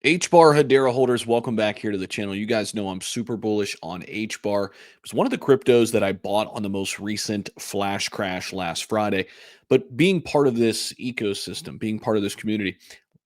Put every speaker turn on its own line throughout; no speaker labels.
HBAR Hedera holders, welcome back here to the channel. You guys know I'm super bullish on HBAR. It was one of the cryptos that I bought on the most recent flash crash last Friday. But being part of this ecosystem, being part of this community,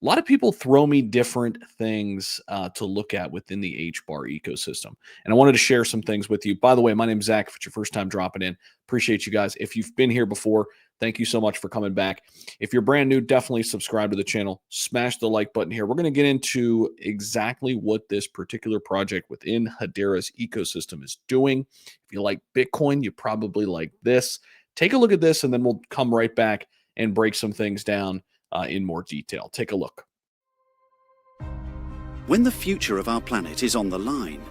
a lot of people throw me different things to look at within the HBAR ecosystem. And I wanted to share some things with you. By the way, my name's Zach. If it's your first time dropping in, appreciate you guys. If you've been here before, thank you so much for coming back. If you're brand new, definitely subscribe to the channel. Smash the like button here. We're going to get into exactly what this particular project within Hedera's ecosystem is doing. If you like Bitcoin, you probably like this. Take a look at this, and then we'll come right back and break some things down in more detail. Take a look.
When the future of our planet is on the line,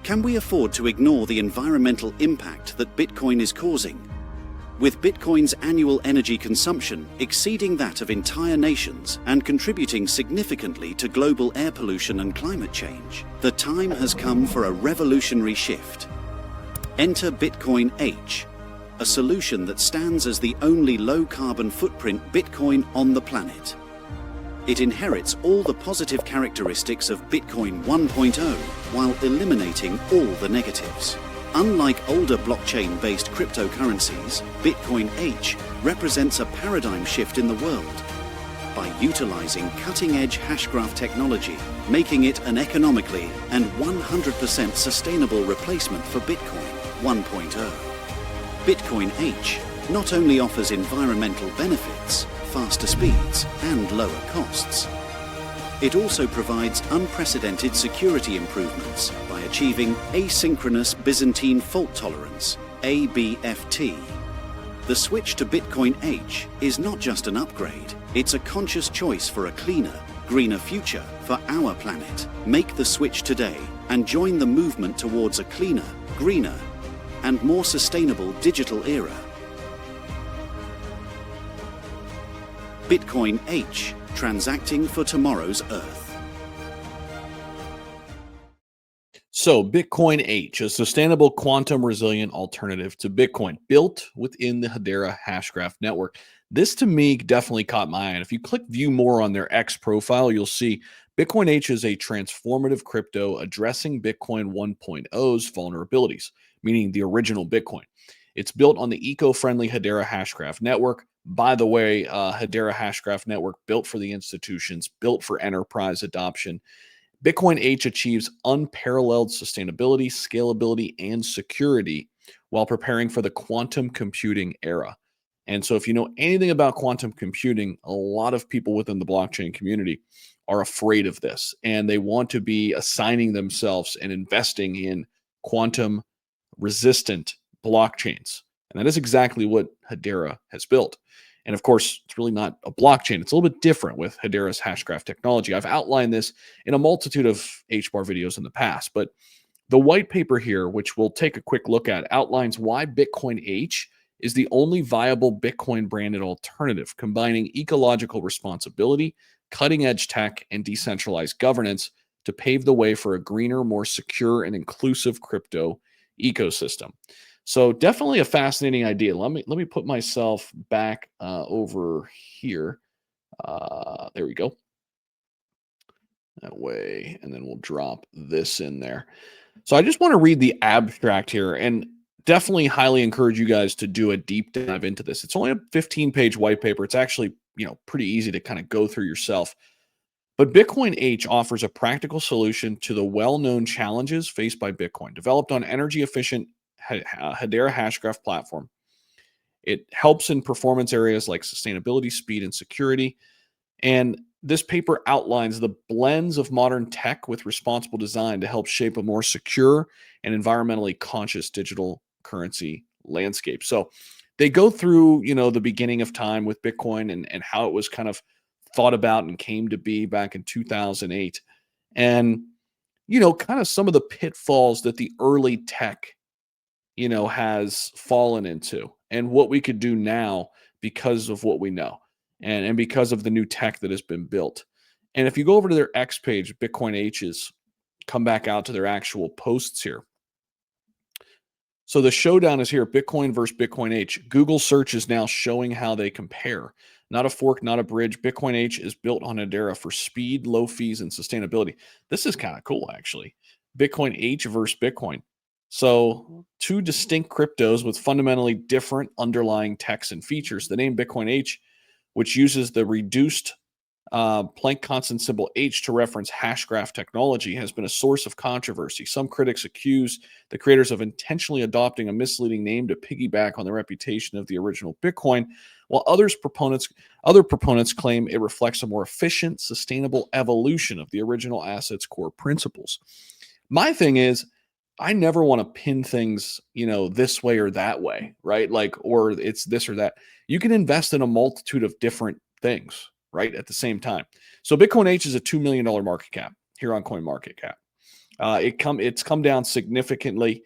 can we afford to ignore the environmental impact that Bitcoin is causing? With Bitcoin's annual energy consumption exceeding that of entire nations and contributing significantly to global air pollution and climate change, the time has come for a revolutionary shift. Enter Bitcoin H, a solution that stands as the only low-carbon footprint Bitcoin on the planet. It inherits all the positive characteristics of Bitcoin 1.0 while eliminating all the negatives. Unlike older blockchain-based cryptocurrencies, Bitcoin H represents a paradigm shift in the world by utilizing cutting-edge hashgraph technology, making it an economically and 100% sustainable replacement for Bitcoin 1.0. Bitcoin H not only offers environmental benefits, faster speeds, and lower costs, it also provides unprecedented security improvements by achieving asynchronous Byzantine fault tolerance, ABFT. The switch to Bitcoin H is not just an upgrade, it's a conscious choice for a cleaner, greener future for our planet. Make the switch today and join the movement towards a cleaner, greener, and more sustainable digital era. Bitcoin H, transacting for tomorrow's Earth.
So, Bitcoin H, a sustainable quantum resilient alternative to Bitcoin, built within the Hedera Hashgraph network. This to me definitely caught my eye. And if you click view more on their X profile, you'll see Bitcoin H is a transformative crypto addressing Bitcoin 1.0's vulnerabilities, meaning the original Bitcoin. It's built on the eco-friendly Hedera Hashgraph network. By the way, Hedera Hashgraph network built for the institutions, built for enterprise adoption. Bitcoin H achieves unparalleled sustainability, scalability, and security while preparing for the quantum computing era. And so, if you know anything about quantum computing, a lot of people within the blockchain community are afraid of this and they want to be assigning themselves and investing in quantum resistant blockchains. And that is exactly what Hedera has built. And of course, it's really not a blockchain. It's a little bit different with Hedera's hashgraph technology. I've outlined this in a multitude of HBAR videos in the past, but the white paper here, which we'll take a quick look at, outlines why Bitcoin H is the only viable Bitcoin branded alternative, combining ecological responsibility, cutting edge tech, and decentralized governance to pave the way for a greener, more secure, and inclusive crypto ecosystem. So definitely a fascinating idea. Let me put myself back over here. There we go. That way, and then we'll drop this in there. So I just want to read the abstract here, and definitely highly encourage you guys to do a deep dive into this. It's only a 15-page white paper. It's actually pretty easy to kind of go through yourself. But Bitcoin H offers a practical solution to the well-known challenges faced by Bitcoin, developed on energy-efficient Hedera Hashgraph platform. It helps in performance areas like sustainability, speed, and security. And this paper outlines the blends of modern tech with responsible design to help shape a more secure and environmentally conscious digital currency landscape. So they go through, the beginning of time with Bitcoin and how it was kind of thought about and came to be back in 2008. And, kind of some of the pitfalls that the early tech has fallen into and what we could do now because of what we know and because of the new tech that has been built. And if you go over to their X page, Bitcoin H's, come back out to their actual posts here. So the showdown is here, Bitcoin versus Bitcoin H. Google search is now showing how they compare. not a fork, not a bridge. Bitcoin H is built on Hedera for speed, low fees, and sustainability. This is kind of cool, actually. Bitcoin H versus Bitcoin. So, two distinct cryptos with fundamentally different underlying techs and features. The name Bitcoin H, which uses the reduced Planck constant symbol H to reference hash graph technology, has been a source of controversy. Some critics accuse the creators of intentionally adopting a misleading name to piggyback on the reputation of the original Bitcoin, while other proponents claim it reflects a more efficient, sustainable evolution of the original asset's core principles. My thing is, I never want to pin things, this way or that way, right? Like, or it's this or that. You can invest in a multitude of different things, right, at the same time. So Bitcoin H is a $2 million market cap here on CoinMarketCap. It's come down significantly,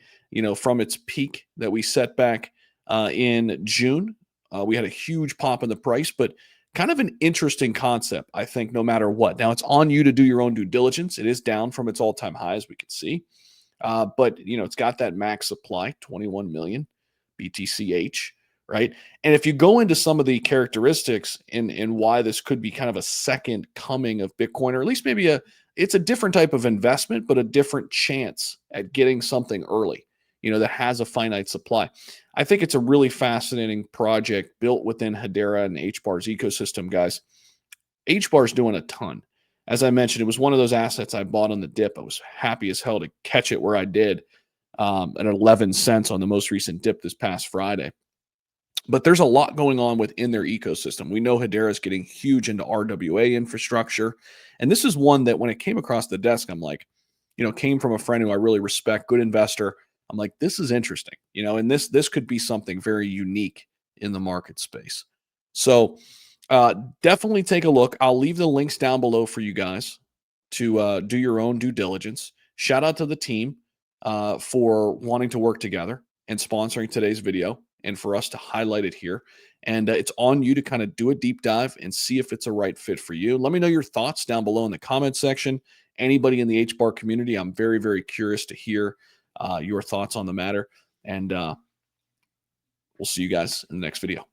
from its peak that we set back in June. We had a huge pop in the price, but kind of an interesting concept, I think, no matter what. Now, it's on you to do your own due diligence. It is down from its all-time high, as we can see. But it's got that max supply, 21 million BTCH, right? And if you go into some of the characteristics and why this could be kind of a second coming of Bitcoin, or at least maybe it's a different type of investment, but a different chance at getting something early, that has a finite supply. I think it's a really fascinating project built within Hedera and HBAR's ecosystem, guys. HBAR's doing a ton. As I mentioned, it was one of those assets I bought on the dip. I was happy as hell to catch it where I did at 11 cents on the most recent dip this past Friday. But there's a lot going on within their ecosystem. We know Hedera is getting huge into RWA infrastructure. And this is one that when it came across the desk, I'm like, came from a friend who I really respect, good investor. I'm like, this is interesting, and this could be something very unique in the market space. So definitely take a look. I'll leave the links down below for you guys to do your own due diligence. Shout out to the team for wanting to work together and sponsoring today's video and for us to highlight it here. And it's on you to kind of do a deep dive and see if it's a right fit for you. Let me know your thoughts down below in the comment section. Anybody in the HBAR community, I'm very, very curious to hear your thoughts on the matter. And we'll see you guys in the next video.